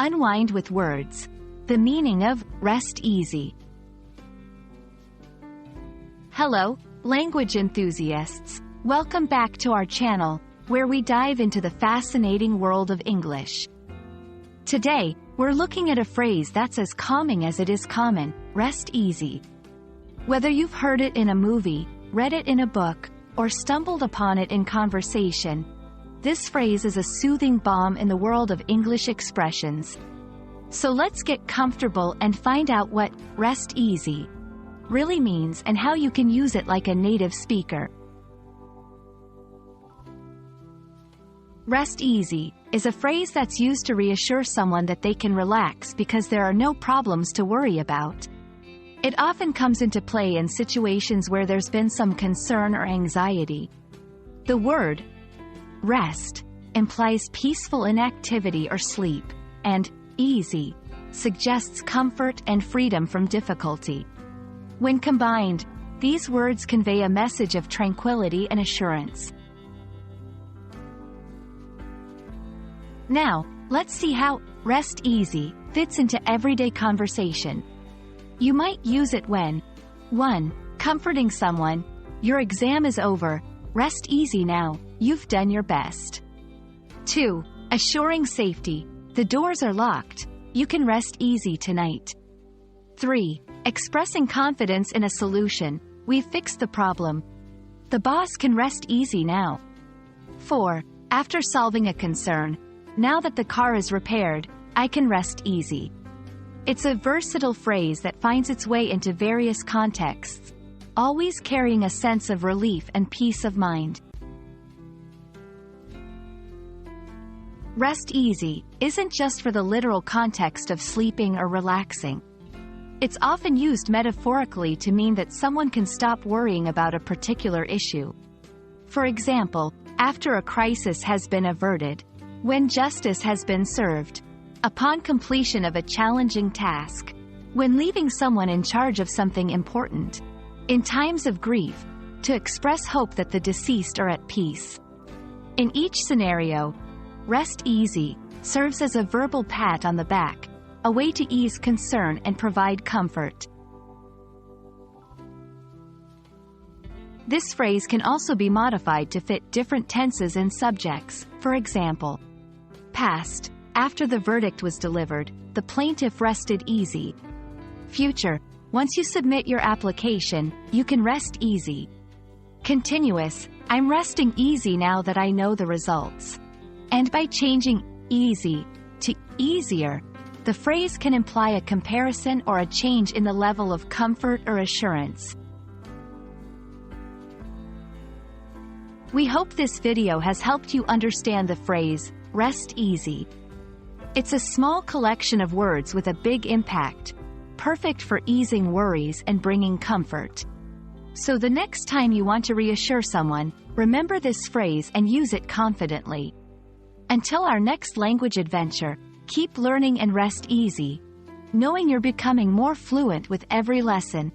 Unwind with words. The meaning of rest easy. Hello, language enthusiasts. Welcome back to our channel, where we dive into the fascinating world of English. Today, we're looking at a phrase that's as calming as it is common: rest easy. Whether you've heard it in a movie, read it in a book, or stumbled upon it in conversation, this phrase is a soothing balm in the world of English expressions. So let's get comfortable and find out what rest easy really means and how you can use it like a native speaker. Rest easy is a phrase that's used to reassure someone that they can relax because there are no problems to worry about. It often comes into play in situations where there's been some concern or anxiety. The word rest implies peaceful inactivity or sleep, and easy suggests comfort and freedom from difficulty. When combined, these words convey a message of tranquility and assurance. Now, let's see how rest easy fits into everyday conversation. You might use it when 1. Comforting someone. Your exam is over. Rest easy now. You've done your best. 2. Assuring safety. The doors are locked. You can rest easy tonight. 3. Expressing confidence in a solution. We've fixed the problem. The boss can rest easy now. 4. After solving a concern. Now that the car is repaired, I can rest easy. It's a versatile phrase that finds its way into various contexts, always carrying a sense of relief and peace of mind. Rest easy isn't just for the literal context of sleeping or relaxing. It's often used metaphorically to mean that someone can stop worrying about a particular issue. For example, after a crisis has been averted, when justice has been served, upon completion of a challenging task, when leaving someone in charge of something important, in times of grief, to express hope that the deceased are at peace. In each scenario, rest easy serves as a verbal pat on the back, a way to ease concern and provide comfort. This phrase can also be modified to fit different tenses and subjects. For example, past, after the verdict was delivered, the plaintiff rested easy. Future, once you submit your application, you can rest easy. Continuous, I'm resting easy now that I know the results. And by changing easy to easier, the phrase can imply a comparison or a change in the level of comfort or assurance. We hope this video has helped you understand the phrase, rest easy. It's a small collection of words with a big impact, perfect for easing worries and bringing comfort. So the next time you want to reassure someone, remember this phrase and use it confidently. Until our next language adventure, keep learning and rest easy, knowing you're becoming more fluent with every lesson.